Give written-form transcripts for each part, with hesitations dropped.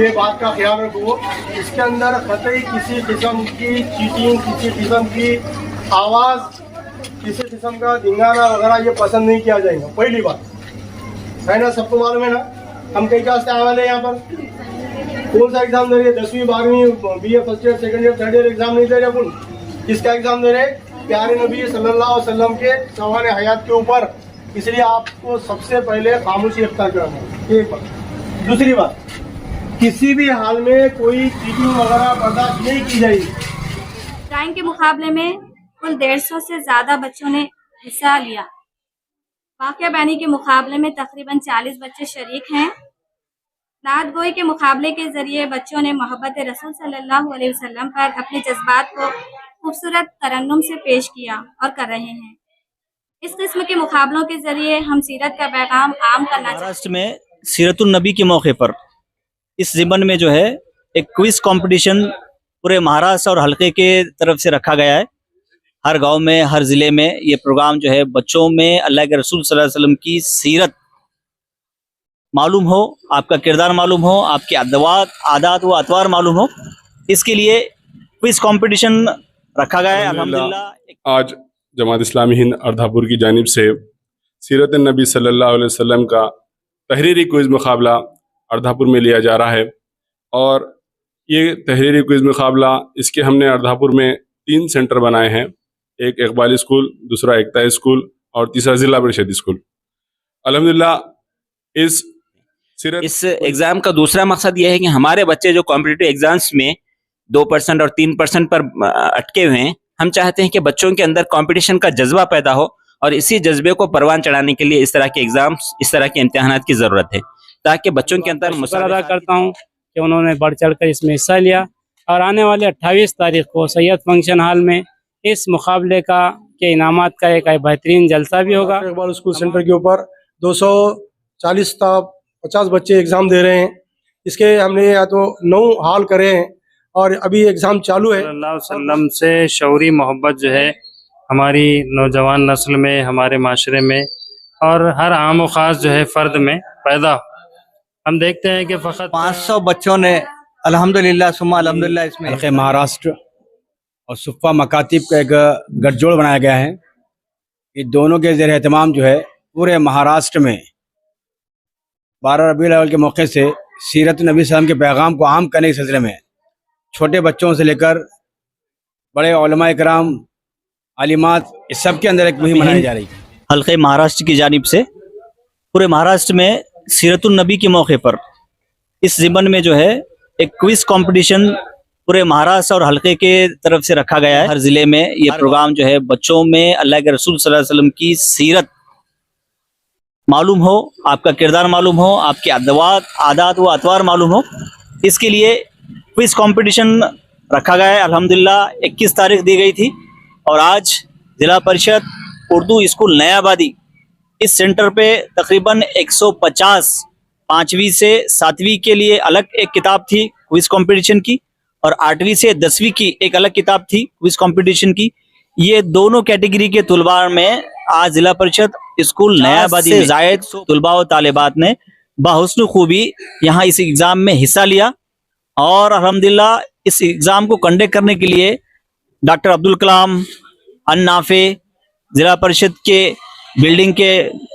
ये बात का ख्याल रखो, इसके अंदर कतई किसी किस्म की चीटिंग, किसी किस्म की आवाज़, किसी किस्म का धिंगाना वगैरह ये पसंद नहीं किया जाएगा। पहली बात है ना, सबको मालूम है ना हम कई क्लास के आने वाले हैं यहाँ पर। कौन सा एग्जाम दे रहे? 10वीं 12वीं BA first year, second year, third year exam नहीं दे रहे अपन। किसका एग्जाम दे रहे? प्यारे नबी सल्लल्लाहु अलैहि वसल्लम के सवाल हयात के ऊपर। इसलिए आपको सबसे पहले खामोशी अख्तियार करना है, एक बात। दूसरी बात, किसी भी हाल में कोई चीटिंग वगैरह बर्दाश्त नहीं की जाएगी। ड्राइंग के मुकाबले में कुल 150 से ज़्यादा बच्चों ने हिस्सा लिया। वाक़या बैनी के मुकाबले में तकरीबन 40 बच्चे शरीक हैं। नात गोई के मुकाबले के ज़रिए बच्चों ने मोहब्बत रसूल सल्लल्लाहु अलैहि वसल्लम पर अपने जज्बात को खूबसूरत तरन्नुम से पेश किया और कर रहे हैं। इस किस्म के मुकाबलों के ज़रिए हम सीरत का पैगाम आम करना चाहते हैं। महाराष्ट्र में सीरतुन नबी के मौके पर इस ज़िमन में जो है एक क्विज कंपटीशन पूरे महाराष्ट्र और हल्के के तरफ से रखा गया है। हर गांव में, हर ज़िले में ये प्रोग्राम जो है बच्चों में अल्लाह के रसूल सल्लल्लाहु अलैहि वसल्लम की सीरत मालूम हो, आपका किरदार मालूम हो, आपके आदात व अतवार मालूम हो, इसके लिए क्विज कंपटीशन रखा गया है। अल्हम्दुलिल्लाह आज जमात इस्लामी हिंद अर्धापुर की जानिब से सीरत नबी सल्लल्लाहु अलैहि वसल्लम का तहरीरी क्विज़ मुकाबला अर्धापुर में लिया जा रहा है। और ये तहरीरी क्विज़ मुकाबला, इसके हमने अर्धापुर में 3 सेंटर बनाए हैं। एक इकबाल स्कूल, दूसरा एकता स्कूल और तीसरा ज़िला परिषद स्कूल। अल्हम्दुलिल्लाह इस एग्ज़ाम का दूसरा मकसद यह है कि हमारे बच्चे जो कॉम्पिटिटिव एग्जाम्स में 2% और 3% पर अटके हुए हैं, हम चाहते हैं कि बच्चों के अंदर कंपटीशन का जज्बा पैदा हो और इसी जज्बे को परवान चढ़ाने के लिए इस तरह के एग्जाम्स, इस तरह के इम्तिहानात की ज़रूरत है, ताकि बच्चों के अंदर शुक्र अदा करता हूँ कि उन्होंने बढ़ चढ़ कर इसमें हिस्सा लिया। और आने वाले 28 तारीख को सैयद फंक्शन हॉल में इस मुकाबले के इनामात का एक बेहतरीन जलसा भी होगा। इकबाल स्कूल सेंटर के ऊपर 240 था 50 बच्चे एग्ज़ाम दे रहे हैं। इसके हमने या तो 9 हाल करे हैं और अभी एग्ज़ाम चालू है। सल्लल्लाहु अलैहि वसल्लम से शौरी मोहब्बत जो है हमारी नौजवान नस्ल में, हमारे माशरे में और हर आम व ख़ास जो है फ़र्द में पैदा हो। हम देखते हैं कि फ़कत 500 बच्चों ने अल्हम्दुलिल्लाह सुम्मा अल्हम्दुलिल्लाह इसमें हल्के महाराष्ट्र और सुफ़ा मकातिब का एक गठजोड़ बनाया गया है। ये दोनों के ज़ेर एहतमाम जो है पूरे महाराष्ट्र में 12 रबीउल अव्वल के मौके से सीरत नबी सल्लल्लाहु अलैहि वसल्लम के पैगाम को आम करने के सिलसिले में छोटे बच्चों से लेकर बड़े उलमा इकराम, आलिमात, इस सब के अंदर एक मुहिम मनाई जा रही है। हल्के महाराष्ट्र की जानिब से पूरे महाराष्ट्र में सीरतुन नबी के मौके पर इस ज़िमन में जो है एक क्विज कंपटीशन पूरे महाराष्ट्र और हल्के के तरफ से रखा गया है। हर ज़िले में ये प्रोग्राम जो है बच्चों में अल्लाह के रसूल सल्लल्लाहु अलैहि वसल्लम की सीरत मालूम हो, आपका किरदार मालूम हो, आपके आदात व अतवार मालूम हो, इसके लिए क्विज कंपटीशन रखा गया है। अल्हम्दुलिल्लाह 21 तारीख दी गई थी और आज ज़िला परिषद उर्दू स्कूल नयाबादी इस सेंटर पे तकरीबन 150 5वीं से 7वीं के लिए अलग एक किताब थी क्विज कंपटीशन की और 8वीं से 10वीं की एक अलग किताब थी क्विज कंपटीशन की। ये दोनों कैटेगरी के तुलबा में आज जिला परिषद स्कूल नयाबादी से जायद तुलबा व तालिबात ने बाहुस्न खूबी यहाँ इस एग्ज़ाम में हिस्सा लिया। और अल्हम्दुलिल्लाह इस एग्ज़ाम को कंडक्ट करने के लिए डॉक्टर अब्दुल कलाम अन्नाफे ज़िला परिषद के बिल्डिंग के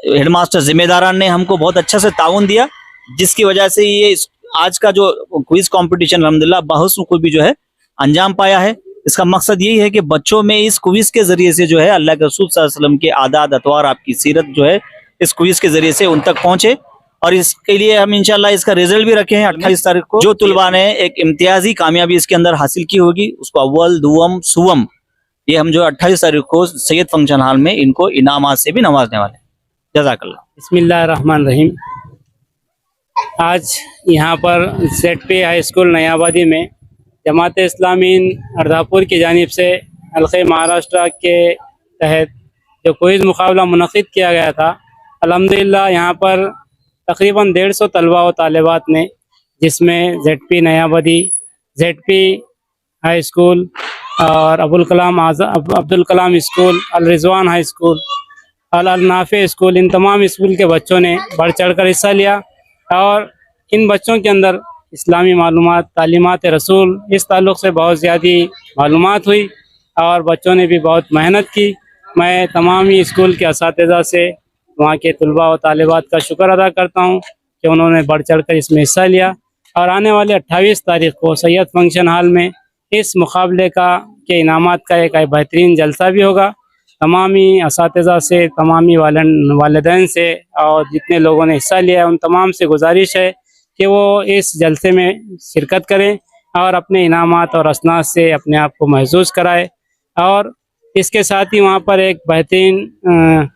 हेडमास्टर जिम्मेदारान ने हमको बहुत अच्छा से ताउन दिया, जिसकी वजह से ये आज का जो क्विज कंपटीशन अल्हम्दुलिल्लाह बाहुस्न खूबी जो है अंजाम पाया है। इसका मकसद यही है कि बच्चों में इस क्विज के जरिए से जो है अल्लाह के रसूल सल्लल्लाहु अलैहि वसल्लम के आदात अतवार, आपकी सीरत जो है इस क्विज के जरिए से उन तक पहुंचे। और इसके लिए हम इंशाल्लाह इसका रिजल्ट भी रखे हैं 28 तारीख को। जो तुलबा ने एक इम्तियाजी कामयाबी इसके अंदर हासिल की होगी उसको अव्वल दुवम सुवम ये हम जो 28 तारीख को सैयद फंक्शन हॉल में इनको इनामात से भी नवाजने वाले हैं। जज़ाकल्लाह। बिस्मिल्लाहिर्रहमानिर्रहीम। आज यहाँ पर ZP हाई स्कूल नयाबादी में जमात इस्लामी अर्धापुर की जानिब से हल्के महाराष्ट्र के तहत जो क्विज़ मुकाबला मुनक़िद किया गया था, अल्हम्दुलिल्लाह यहाँ पर तकरीबन 150 तलबा व तालिबात ने, जिसमें ZP नयाबादी, ZP हाई स्कूल और अब्दुल कलाम स्कूल, अल रिजवान हाई स्कूल, अल नाफे स्कूल, इन तमाम स्कूल के बच्चों ने बढ़ चढ़ कर हिस्सा लिया। और इन बच्चों के अंदर इस्लामी मालूमात, तालीमात रसूल, इस ताल्लुक़ से बहुत ज़्यादा मालूमात हुई और बच्चों ने भी बहुत मेहनत की। मैं तमाम ही स्कूल के असातिज़ा से, वहाँ के तलबा और तालिबात का शुक्र अदा करता हूँ कि उन्होंने बढ़ चढ़ कर इसमें हिस्सा लिया। और आने वाले 28 तारीख़ को सैयद फंक्शन हॉल में इस मुकाबले के इनामात का एक बेहतरीन जलसा भी होगा। तमामी असातिज़ा से, तमामी वालिदैन से और जितने लोगों ने हिस्सा लिया है उन तमाम से गुजारिश है कि वो इस जलसे में शिरकत करें और अपने इनामात और असनाद से अपने आप को महसूस कराए। और इसके साथ ही वहाँ पर एक बेहतरीन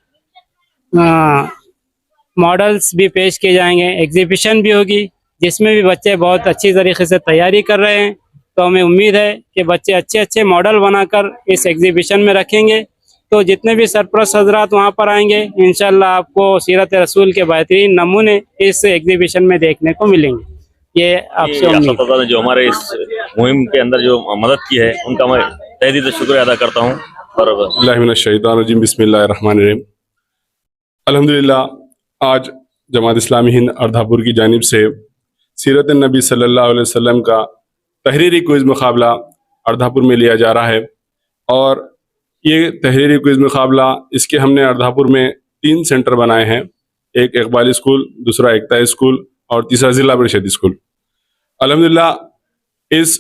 मॉडल्स भी पेश किए जाएंगे, एग्जीबिशन भी होगी जिसमें भी बच्चे बहुत अच्छी तरीके से तैयारी कर रहे हैं। तो हमें उम्मीद है कि बच्चे अच्छे अच्छे मॉडल बनाकर इस एग्जीबिशन में रखेंगे। तो जितने भी सरपरस्त हजरात वहाँ पर आएंगे इंशाल्लाह आपको सीरत रसूल के बेहतरीन नमूने इस एग्जीबिशन में देखने को मिलेंगे। ये आपसे उम्मीद है। जो हमारे इस मुहिम के अंदर जो मदद की है उनका मैं तहे दिल से शुक्रिया अदा करता हूँ। बिस्मिल्लाहिर्रहमानिर्रहीम, बिस्मिल्लाहिर्रहमानिर्रहीम। अल्हम्दुलिल्लाह, आज जमात इस्लामी हिंद अर्धापुर की जानिब से सीरत नबी सल्लल्लाहु अलैहि वसल्लम का तहरीरी क्विज़ मुकाबला अर्धापुर में लिया जा रहा है। और ये तहरीरी क्विज़ मुकाबला, इसके हमने अर्धापुर में 3 सेंटर बनाए हैं। एक इकबाल स्कूल, दूसरा एकता स्कूल और तीसरा ज़िला परिषद स्कूल। अल्हम्दुलिल्लाह, इस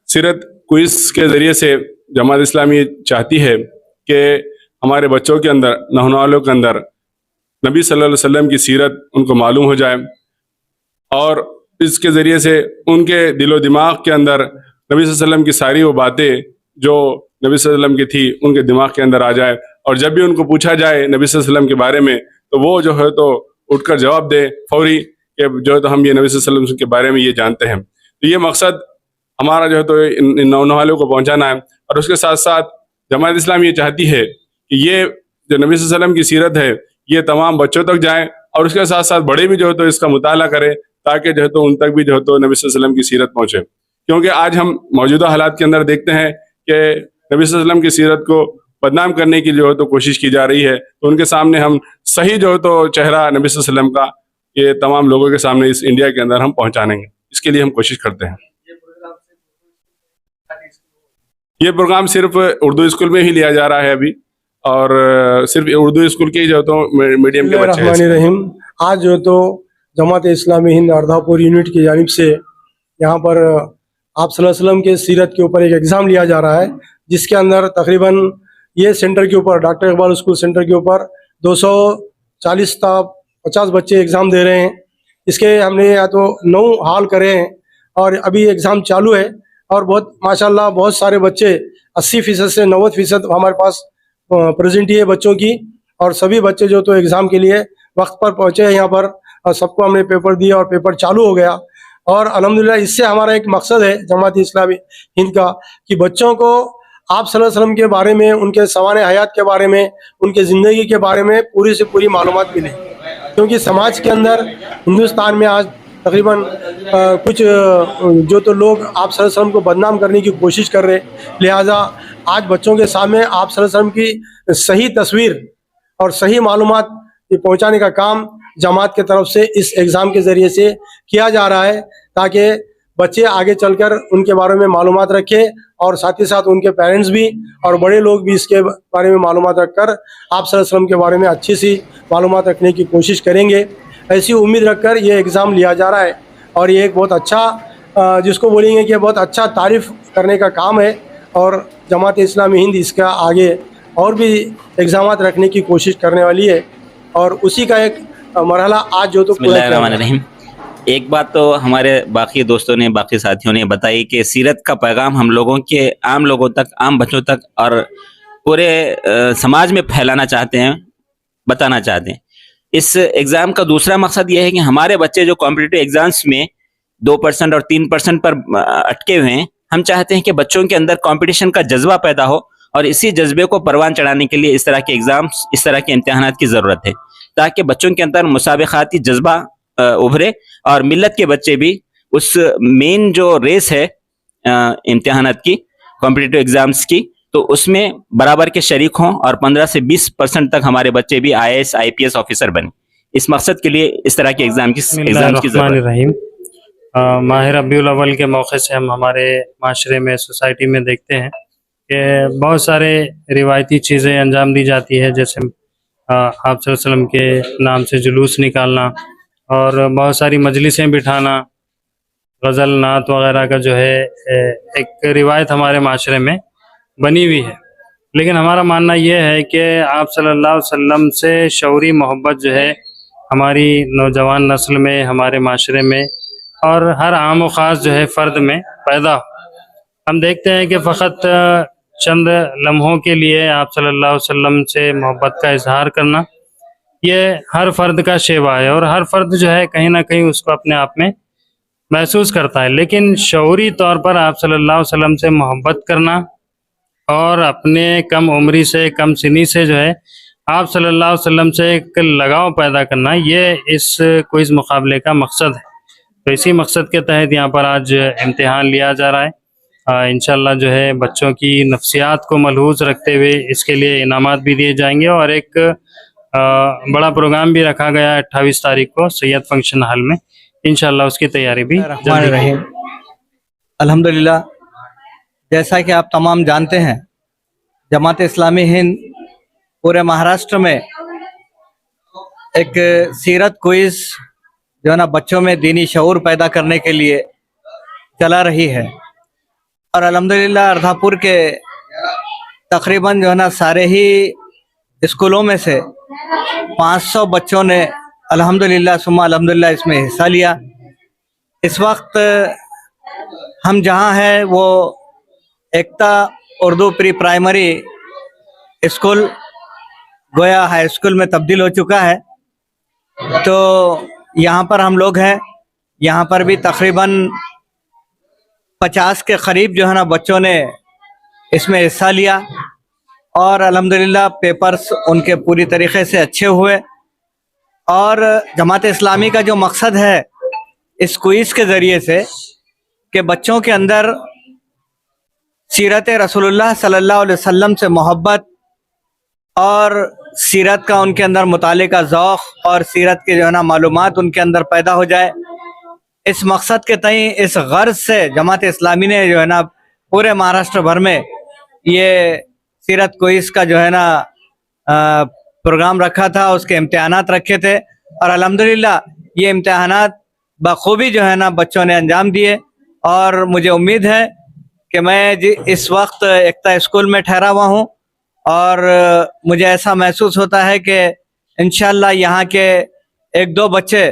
सीरत क्विज़ के ज़रिए से जमात इस्लामी चाहती है कि हमारे बच्चों के अंदर, नौजवानों वालों के अंदर नबी सल्लल्लाहु अलैहि वसल्लम की सीरत उनको मालूम हो जाए और इसके ज़रिए से उनके दिलो दिमाग के अंदर नबी सल्लल्लाहु अलैहि वसल्लम की सारी वो बातें जो नबी सल्लल्लाहु अलैहि वसल्लम की थी उनके दिमाग के अंदर आ जाए। और जब भी उनको पूछा जाए नबी सल्लल्लाहु अलैहि वसल्लम के बारे में तो वो जो है तो उठकर जवाब दे फौरी कि जो है तो हम ये नबी सल्लल्लाहु अलैहि वसल्लम के बारे में ये जानते हैं। तो ये मकसद हमारा जो है तो इन नौजवानों को पहुँचाना है। और उसके साथ साथ जमात इस्लामी ये चाहती है कि ये जो नबी सल्लल्लाहु अलैहि वसल्लम की सीरत है ये तमाम बच्चों तक जाए और उसके साथ साथ बड़े भी जो है तो इसका मुताला करें ताकि जो है तो उन तक भी जो है तो नबी सल्लल्लाहु अलैहि वसल्लम की सीरत पहुँचे। क्योंकि आज हम मौजूदा हालात के अंदर देखते हैं कि नबी सल्लल्लाहु अलैहि वसल्लम की सीरत को बदनाम करने की जो है तो कोशिश की जा रही है। तो उनके सामने हम सही जो है तो चेहरा नबी सल्लल्लाहु अलैहि वसल्लम का ये तमाम लोगों के सामने इस इंडिया के अंदर हम पहुँचाएंगे। इसके लिए हम कोशिश करते हैं। ये प्रोग्राम सिर्फ उर्दू स्कूल में ही लिया जा रहा है अभी, और सिर्फ उर्दू स्कूल के ही जो तो मीडियम के बच्चे रहमानिर्रहीम। आज जो तो जमात इस्लामी हिंद अर्धापुर यूनिट की जानिब से यहाँ पर आप सल्लल्लाहु अलैहि वसल्लम के सीरत के ऊपर एक एग्ज़ाम लिया जा रहा है, जिसके अंदर तकरीबन ये सेंटर के ऊपर, डॉक्टर इकबाल स्कूल सेंटर के ऊपर 240 था 50 बच्चे एग्ज़ाम दे रहे हैं। इसके हमने या तो 9 हॉल करे हैं और अभी एग्ज़ाम चालू है। और बहुत माशाल्लाह बहुत सारे बच्चे 80% से 90% हमारे पास प्रेजेंट ही है बच्चों की। और सभी बच्चे जो तो एग्ज़ाम के लिए वक्त पर पहुँचे हैं यहाँ पर और सबको हमने पेपर दिया और पेपर चालू हो गया। और अल्हम्दुलिल्लाह इससे हमारा एक मकसद है जमात इस्लामी हिंद का कि बच्चों को आप सल्लल्लाहु अलैहि वसल्लम के बारे में, उनके सवाने हयात के बारे में, उनके ज़िंदगी के बारे में पूरी से पूरी मालूमात मिले। क्योंकि समाज के अंदर हिंदुस्तान में आज तकरीबन कुछ जो तो लोग आप सल्लल्लाहु अलैहि वसल्लम को बदनाम करने की कोशिश कर रहे, लिहाजा आज बच्चों के सामने आप सल्लल्लाहु अलैहि वसल्लम की सही तस्वीर और सही मालूमात पहुंचाने का काम जमात के तरफ से इस एग्ज़ाम के ज़रिए से किया जा रहा है, ताकि बच्चे आगे चलकर उनके बारे में मालूमात रखें और साथ ही साथ उनके पेरेंट्स भी और बड़े लोग भी इसके बारे में मालूमात रखकर आप सल्लल्लाहु अलैहि वसल्लम के बारे में अच्छी सी मालूमात रखने की कोशिश करेंगे। ऐसी उम्मीद रखकर ये एग्ज़ाम लिया जा रहा है। और ये एक बहुत अच्छा जिसको बोलेंगे कि बहुत अच्छा तारीफ़ करने का काम है। और जमात इस्लामी हिंद इसका आगे और भी एग्ज़ामात रखने की कोशिश करने वाली है और उसी का एक मरहला आज जो तो बिस्मिल्लाहिर्रहमानिर्रहीम। एक बात तो हमारे बाकी दोस्तों ने, बाकी साथियों ने बताई कि सीरत का पैगाम हम लोगों के, आम लोगों तक, आम बच्चों तक और पूरे समाज में फैलाना चाहते हैं, बताना चाहते हैं। इस एग्ज़ाम का दूसरा मकसद यह है कि हमारे बच्चे जो कॉम्पिटिटिव एग्जाम्स में 2% और 3% पर अटके हुए हैं, हम चाहते हैं कि बच्चों के अंदर कंपटीशन का जज्बा पैदा हो और इसी जज्बे को परवान चढ़ाने के लिए इस तरह के एग्जाम्स, इस तरह के इम्तिहानात की ज़रूरत है, ताकि बच्चों के अंदर मुसाबिकाती जज्बा उभरे और मिल्लत के बच्चे भी उस मेन जो रेस है इम्तिहानात की, कॉम्पिटिटिव एग्जाम्स की, तो उसमें बराबर के शरीक हों और 15 से 20% तक हमारे बच्चे भी IAS IPS ऑफिसर बने। इस मकसद के लिए इस तरह के एग्जाम की जरूरत है। माह रबीउल अव्वल के मौके से हम हमारे माशरे में, सोसाइटी में देखते हैं कि बहुत सारे रिवायती चीज़ें अंजाम दी जाती है, जैसे आप सल्लल्लाहु अलैहि वसल्लम के नाम से जुलूस निकालना और बहुत सारी मजलिसें बिठाना, गज़ल नात वगैरह का जो है एक रिवायत हमारे माशरे में बनी हुई है। लेकिन हमारा मानना ये है कि आप सल्लल्लाहु अलैहि वसल्लम से शौरी मोहब्बत जो है हमारी नौजवान नस्ल में, हमारे माशरे में और हर आम व ख़ास जो है फ़र्द में पैदा हो। हम देखते हैं कि फ़कत चंद लम्हों के लिए आप सल्लल्लाहु अलैहि वसल्लम से मोहब्बत का इजहार करना, ये हर फ़र्द का शेवा है और हर फ़र्द जो है कहीं ना कहीं उसको अपने आप में महसूस करता है। लेकिन शऊरी तौर पर आप सल्लल्लाहु अलैहि वसल्लम से मोहब्बत करना और अपने कम उम्री से, कम सिनी से जो है आप सल्लल्लाहु अलैहि वसल्लम से एक लगाव पैदा करना, ये इस क्विज़ मुकाबले का मकसद है। तो इसी मकसद के तहत यहाँ पर आज इम्तिहान लिया जा रहा है। इंशाल्लाह जो है बच्चों की नफ्सियात को मलहूज़ रखते हुए इसके लिए इनामात भी दिए जाएंगे और एक बड़ा प्रोग्राम भी रखा गया है 28 तारीख को सैयद फंक्शन हॉल में। इंशाल्लाह उसकी तैयारी भी जल्दी रहीम। अल्हम्दुलिल्लाह, जैसा कि आप तमाम जानते हैं, जमात इस्लामी हिंद पूरे महाराष्ट्र में एक सीरत क्विज़ जो है ना बच्चों में दीनी शऊर पैदा करने के लिए चला रही है और अल्हम्दुलिल्लाह अर्धापुर के तकरीबन जो है ना सारे ही स्कूलों में से 500 बच्चों ने अल्हम्दुलिल्लाह सुम्मा अल्हम्दुलिल्लाह इसमें हिस्सा लिया। इस वक्त हम जहाँ हैं वो एकता उर्दू प्री प्राइमरी स्कूल गोया हाई स्कूल में तब्दील हो चुका है। तो यहाँ पर हम लोग हैं, यहाँ पर भी तकरीबन 50 के करीब जो है ना बच्चों ने इसमें हिस्सा लिया और अल्हम्दुलिल्लाह पेपर्स उनके पूरी तरीके से अच्छे हुए। और जमात इस्लामी का जो मकसद है इस क्विज़ के ज़रिए से कि बच्चों के अंदर सीरत रसूलुल्लाह सल्लल्लाहु अलैहि वसल्लम से मोहब्बत और सीरत का उनके अंदर मुताले का ज़ौक़ और सीरत के जो है ना मालूमात उनके अंदर पैदा हो जाए। इस मकसद के तई, इस गर्ज से जमात इस्लामी ने जो है ना पूरे महाराष्ट्र भर में ये सीरत क्विज़ का जो है ना प्रोग्राम रखा था, उसके इम्तिहानात रखे थे और अल्हम्दुलिल्लाह ये इम्तिहानात बखूबी जो है ना बच्चों ने अंजाम दिए। और मुझे उम्मीद है कि मैं इस वक्त एकता स्कूल में ठहरा हुआ हूँ और मुझे ऐसा महसूस होता है कि इंशाल्लाह यहाँ के एक दो बच्चे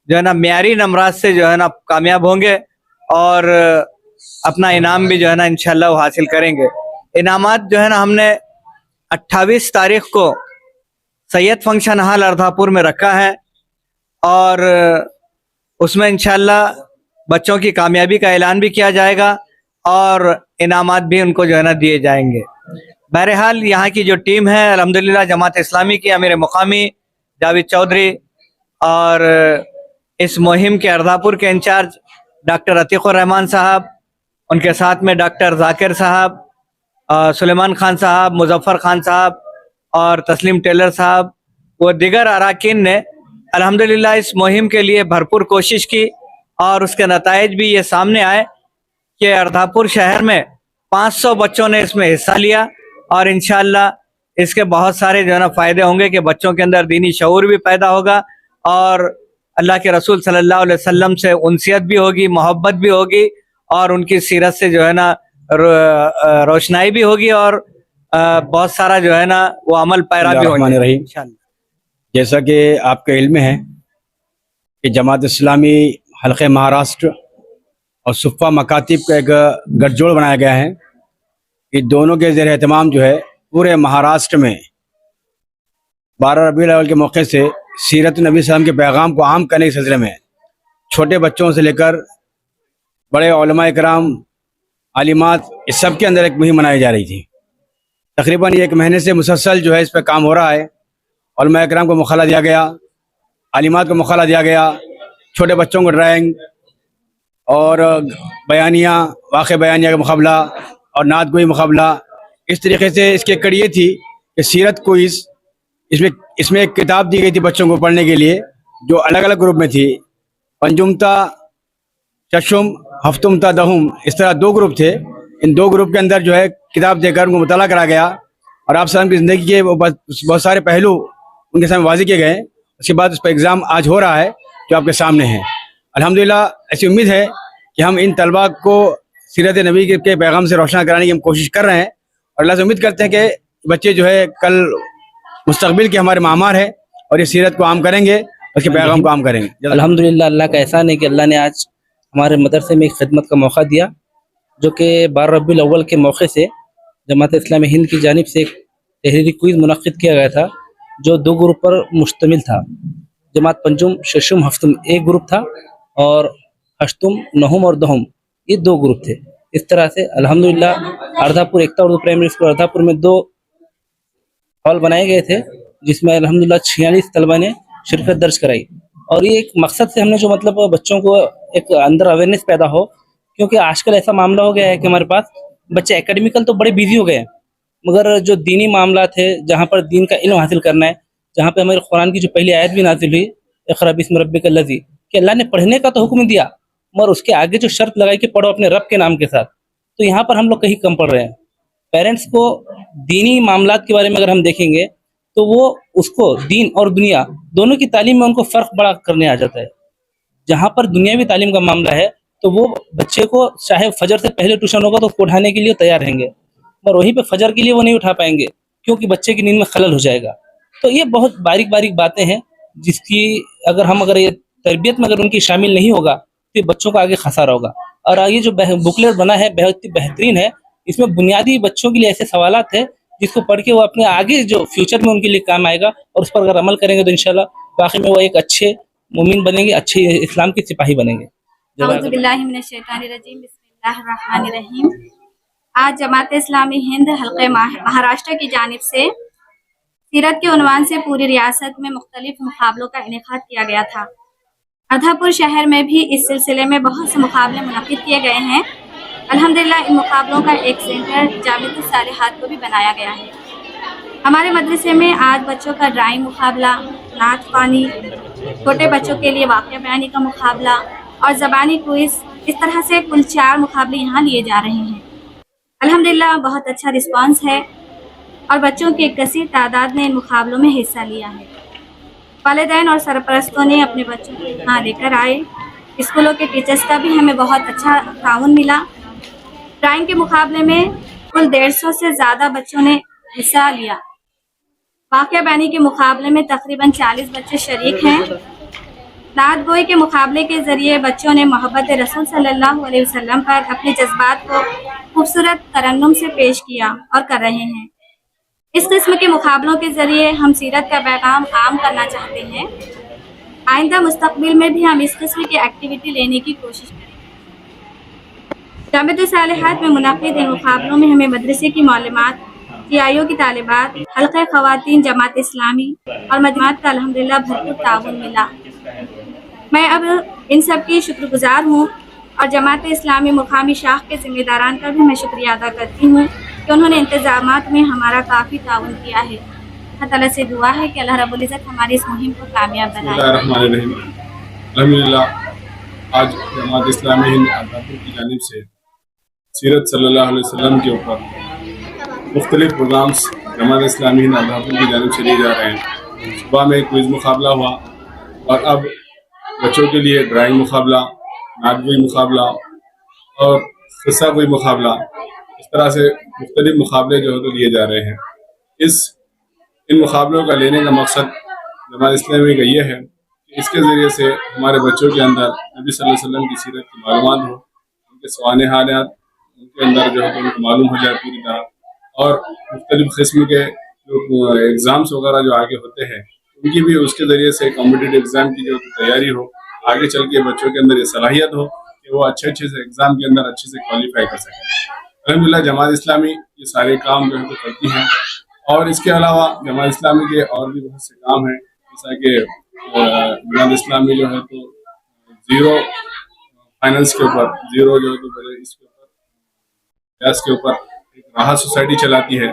जो है ना म्यारी नंबरात से जो है ना कामयाब होंगे और अपना इनाम भी जो है ना इंशाल्लाह वो हासिल करेंगे। इनामात जो है ना हमने 28 तारीख को सैयद फंक्शन हॉल अर्धापुर में रखा है और उसमें इंशाल्लाह बच्चों की कामयाबी का ऐलान भी किया जाएगा और इनामात भी उनको जो है ना दिए जाएंगे। बहरहाल यहाँ की जो टीम है अल्हम्दुलिल्लाह जमात इस्लामी की अमीर मुकामी जावेद चौधरी और इस मुहिम के अर्धापुर के इंचार्ज डॉक्टर अतीकुर रहमान साहब, उनके साथ में डॉक्टर जाकिर साहब, सुलेमान खान साहब, मुजफ्फर खान साहब और तस्लीम टेलर साहब व दिगर अरकान ने अल्हम्दुलिल्लाह इस मुहिम के लिए भरपूर कोशिश की और उसके नताइज भी ये सामने आए कि अर्धापुर शहर में 500 बच्चों ने इसमें हिस्सा लिया और इंशाअल्लाह इसके बहुत सारे जो है ना फ़ायदे होंगे कि बच्चों के अंदर दीनी शऊर भी पैदा होगा और अल्लाह के रसूल सल्लल्लाहु अलैहि वसल्लम से उनसियत भी होगी, मोहब्बत भी होगी और उनकी सीरत से जो है ना रोशनाई भी होगी और बहुत सारा जो है ना वो अमल पैरा भी होगा इंशाअल्लाह। जैसा कि आपके इल्म है कि जमात इस्लामी हल्के महाराष्ट्र और सुफ़ा मकातिब का एक गठजोड़ बनाया गया है कि दोनों के ज़ेर एहतमाम जो है पूरे महाराष्ट्र में 12 रबीउल अव्वल के मौके से सीरत नबी सल्लल्लाहु अलैहि वसल्लम के पैगाम को आम करने के सिलसिले में छोटे बच्चों से लेकर बड़े उलमा इकराम, आलिमात, इस सब के अंदर एक मुहिम मनाई जा रही थी। तकरीबन 1 महीने से मुसलसल जो है इस पर काम हो रहा है। उलमा इकराम को मुखाला दिया गया, आलिमात को मुखाला दिया गया, छोटे बच्चों को ड्राइंग और बयानिया, वाक़ बयानिया का मुकाबला और नात गोई मुकाबला। इस तरीके से इसकी कड़ी ये थी कि सीरत क्विज़, इसमें एक किताब दी गई थी बच्चों को पढ़ने के लिए जो अलग अलग ग्रुप में थी। पंजुमता चशुम हफ्तुम तदहुम, इस तरह 2 ग्रुप थे। इन 2 ग्रुप के अंदर जो है किताब देकर उनको मुताला करा गया और आप सलाम की ज़िंदगी के वो बहुत सारे पहलू उनके सामने वाज़ेह किए गए। उसके बाद उस पर एग्ज़ाम आज हो रहा है जो आपके सामने है। अल्हम्दुलिल्लाह ऐसी उम्मीद है कि हम इन तलबा को सीरत नबी के पैगाम से रोशन कराने की हम कोशिश कर रहे हैं और अल्लाह से उम्मीद करते हैं कि बच्चे जो है कल मुस्तकबिल के हमारे मामार है और ये सीरत को आम करेंगे, उसके पैगाम को आम करेंगे। अल्हम्दुलिल्लाह अल्लाह का एहसान है कि अल्लाह ने आज हमारे मदरसे में एक खिदमत का मौका दिया, जो कि 12 रबीउल अव्वल के मौके से जमात इस्लामी हिंद की जानिब से एक तहरीरी क्विज़ मुनक़्क़िद किया गया था, जो 2 ग्रुप पर मुश्तमिल था। जमात पंजुम शशुम हफ्तुम एक ग्रुप था और हश्तुम नहुम और दहुम ये 2 ग्रुप थे। इस तरह से अल्हम्दुलिल्लाह अर्धापुर एकता उर्दू प्राइमरी स्कूल अर्धापुर में 2 हॉल बनाए गए थे, जिसमें अल्हम्दुलिल्लाह 46 तलबा ने शिरकत दर्ज कराई। और ये एक मकसद से हमने जो मतलब बच्चों को एक अंदर अवेयरनेस पैदा हो, क्योंकि आजकल ऐसा मामला हो गया है कि हमारे पास बच्चे एकेडमिकल तो बड़े बिजी हो गए हैं, मगर जो दीनी मामला थे, जहाँ पर दीन का इल्म हासिल करना है, जहाँ पे हमारे कुरान की जो पहली आयत भी नाजिल हुई इक़रा बिस्मि रब्बिकल लज़ी, कि अल्लाह ने पढ़ने का तो हुक्म दिया मगर उसके आगे जो शर्त लगाई कि पढ़ो अपने रब के नाम के साथ, तो यहाँ पर हम लोग कहीं कम पढ़ रहे हैं। पेरेंट्स को दीनी मामलात के बारे में अगर हम देखेंगे तो वो उसको दीन और दुनिया दोनों की तालीम में उनको फ़र्क बड़ा करने आ जाता है। जहाँ पर दुनियावी तालीम का मामला है तो वो बच्चे को चाहे फजर से पहले ट्यूशन होगा तो उसको उठाने के लिए तैयार रहेंगे, पर वहीं पे फजर के लिए वो नहीं उठा पाएंगे क्योंकि बच्चे की नींद में खलल हो जाएगा। तो ये बहुत बारीक बारीक बातें हैं जिसकी अगर ये तरबियत में अगर उनकी शामिल नहीं होगा तो बच्चों का आगे खसारा होगा। और ये जो बुकलेट बना है बहुत ही बेहतरीन है, इसमें बुनियादी बच्चों के लिए ऐसे सवालात है जिसको पढ़ के वो अपने आगे जो फ्यूचर में उनके लिए काम आएगा और उस पर अगर अमल करेंगे तो इंशाल्लाह वाकई में वो एक अच्छे मुमिन बनेंगे, अच्छे इस्लाम के सिपाही बनेंगे। औज़ु बिल्लाहि मिनश्शैतानिर्रजीम, बिस्मिल्लाहिर्रहमानिर्रहीम। आज जमात इस्लामी हिंद हल्के महाराष्ट्र की जानिब से सीरत के उन्वान से पूरी रियासत में मुख्तलिफ मुकाबलों का इनेकाद किया गया था। अर्धापुर शहर में भी इस सिलसिले में बहुत से मुकाबले मुनक़्क़िद किए गए हैं। अल्हम्दुलिल्लाह इन मुकाबलों का एक सेंटर जामिअतुस सालिहात को भी बनाया गया है। हमारे मदरसे में आज बच्चों का ड्राइंग मुकाबला, नात ख़्वानी, छोटे बच्चों के लिए वाक़या बयानी का मुकाबला और ज़बानी क्विज़, इस तरह से कुल 4 मुकाबले यहाँ लिए जा रहे हैं। अल्हम्दुलिल्लाह बहुत अच्छा रिस्पांस है और बच्चों की एक कसीर तादाद ने इन मुकाबलों में हिस्सा लिया है। वालिदैन और सरपरस्तों ने अपने बच्चों को यहाँ लेकर आए। स्कूलों के टीचर्स का भी हमें बहुत अच्छा ताउन मिला। ड्राइंग के मुकाबले में कुल 150 से ज़्यादा बच्चों ने हिस्सा लिया। वाक़या बयानी के मुकाबले में तकरीबन 40 बच्चे शरीक हैं। नात गोई के मुकाबले के ज़रिए बच्चों ने मोहब्बत रसूल सल्लल्लाहु अलैहि वसल्लम पर अपने जज्बात को खूबसूरत तरन्नुम से पेश किया और कर रहे हैं। इस किस्म के मुकाबलों के ज़रिए हम सीरत का पैगाम आम करना चाहते हैं। आइंदा मुस्तकबिल में भी हम इस किस्म की एक्टिविटी लेने की कोशिश करेंगे। जामिअतुस सालिहात में मुनक़्क़िद इन मुकाबलों में हमें मदरसे की मालूमात, टीआईओ की तालिबात, हल्क़े ख़वातीन जमात इस्लामी और मजमात का अल्हम्दुलिल्लाह भरपूर ताउन मिला। मैं अब इन सब की शुक्रगुज़ार हूँ और जमात इस्लामी मुकामी शाख के ज़िम्मेदारान का भी मैं शुक्रिया अदा करती हूँ कि उन्होंने इंतज़ामात में हमारा काफ़ी ताउन किया है। अल्लाह ताला से दुआ है कि अल्लाह रब्बुल इज़्ज़त हमारी इस मुहिम को कामयाब बनाए। अल्हम्दुलिल्लाह आज जमात इस्लामी हिंद अर्धापुर की जानिब से सीरत सल्लल्लाहु अलैहि वसल्लम के ऊपर मुख्तलिफ प्रोग्राम्स जमात इस्लामी हिंद अर्धापुर की जानिब से लिए जा रहे हैं। सुबह में क्विज़ मुकाबला हुआ और अब बच्चों के लिए ड्राइंग मुकाबला, नाटवी मुकाबला और किस्सा कोई मुकाबला, इस तरह से मुख्तलिफ मुकाबले जो है तो लिए जा रहे हैं। इन मुकाबलों का लेने का मकसद जमात इस्लामी का ये है कि इसके ज़रिए से हमारे बच्चों के अंदर नबी सल्लल्लाहु अलैहि वसल्लम की सीरत की मालूमात हो, उनके सवाने हालात उनके अंदर जो है तो उनको मालूम हो जाए पूरी तरह, और मुख्तलिफ किस्म के जो एग्ज़ाम्स वगैरह जो आगे होते हैं उनकी भी उसके ज़रिए से कॉम्पिटिटिव एग्ज़ाम की जो तैयारी हो, आगे चल के बच्चों के अंदर ये सलाहियत हो कि वो अच्छे से एग्ज़ाम के अंदर अच्छे से क्वालिफाई कर सकें। अल्हम्दुलिल्लाह जमात इस्लामी ये सारे काम जो है तो करती हैं और इसके अलावा जमात इस्लामी के और भी बहुत से काम हैं, जैसा कि जमात इस्लामी जो है तो ज़ीरो फाइनेंस के ऊपर, ज़ीरो जो है तो इसके ऊपर गैस के ऊपर एक राहत सोसाइटी चलाती है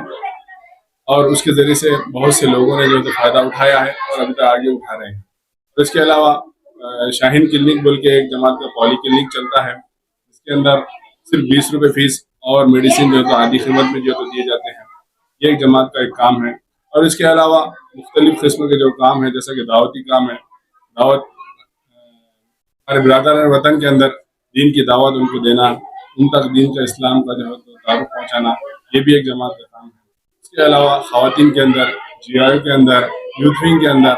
और उसके ज़रिए से बहुत से लोगों ने जो है तो फ़ायदा उठाया है और अभी तक आगे उठा रहे हैं। तो इसके अलावा शाहीन क्लिनिक बोल के एक जमात का पॉली क्लिनिक चलता है, इसके अंदर सिर्फ 20 रुपये फीस और मेडिसिन जो है तो आधी कीमत में जो है तो दिए जाते हैं। ये एक जमात का एक काम है। और इसके अलावा मुख्तलिफ किस्म के जो काम है, जैसा कि दावती काम है, दावत हमारे बिरादरान वतन के अंदर दीन की दावत उनको देना, उन तक दीन का इस्लाम का जो है तो तारुफ पहुँचाना, ये भी एक जमात का काम है। इसके अलावा ख़वातीन के अंदर, GIO के अंदर, यूथ विंग के अंदर,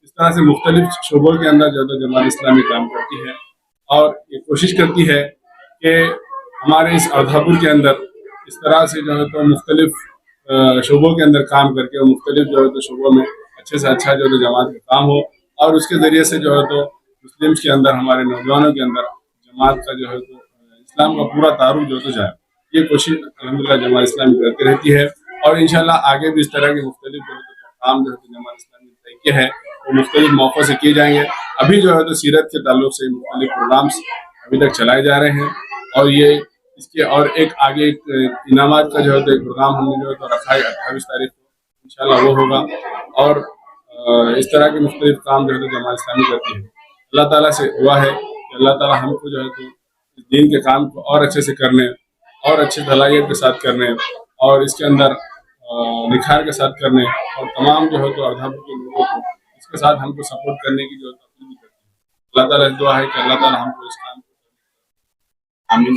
इस तरह से मुख्तलिफ शोबों के अंदर जो है तो जमात इस्लामी काम करती है और ये कोशिश करती है कि हमारे इस अर्धापुर के अंदर इस तरह से जो है तो मुख्तलिफ शोबों के अंदर काम करके और मुख्तलिफ जो है तो शोबों में अच्छे से अच्छा जो है तो जमात का काम हो और उसके ज़रिए से जो है तो मुस्लिम्स के अंदर, हमारे नौजवानों के अंदर जमात का जो है तो इस्लाम का पूरा तारुफ जो है तो जाए। ये कोशिश अल्हम्दुलिल्लाह जमात इस्लामी करती रहती है और इंशाल्लाह आगे भी इस तरह के मुख्तलिफ जो है तो काम जो है तो जमात इस्लामी तरीके है वो मुख्तलिफ मौक़ों से किए जाएंगे। अभी जो है तो सीरत के ताल्लुक से मुख्तलिफ प्रोग्राम्स अभी तक चलाए जा रहे हैं और ये इसके और एक आगे एक इनामात का जो है तो एक प्रोग्राम हमने जो है तो रखा है 28 तारीख को, इंशाल्लाह वो होगा। और इस तरह के मुख्तलिफ काम जो है तो जमात इस्लामी करती है। अल्लाह ताला से दुआ है कि अल्लाह ताला हमको जो है तो इस दीन के काम को और अच्छे से करने और अच्छी सलाहियत के साथ करने और इसके अंदर निखार के साथ करने और तमाम जो है तो अर्धापुर के लोगों को इसके साथ हमको सपोर्ट करने की जो अपील भी करती है। अल्लाह ताला से दुआ है कि अल्लाह ताला हमको इस काम को आमीन।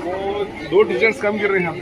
वो 2 टीचर्स कम कर रहे हैं।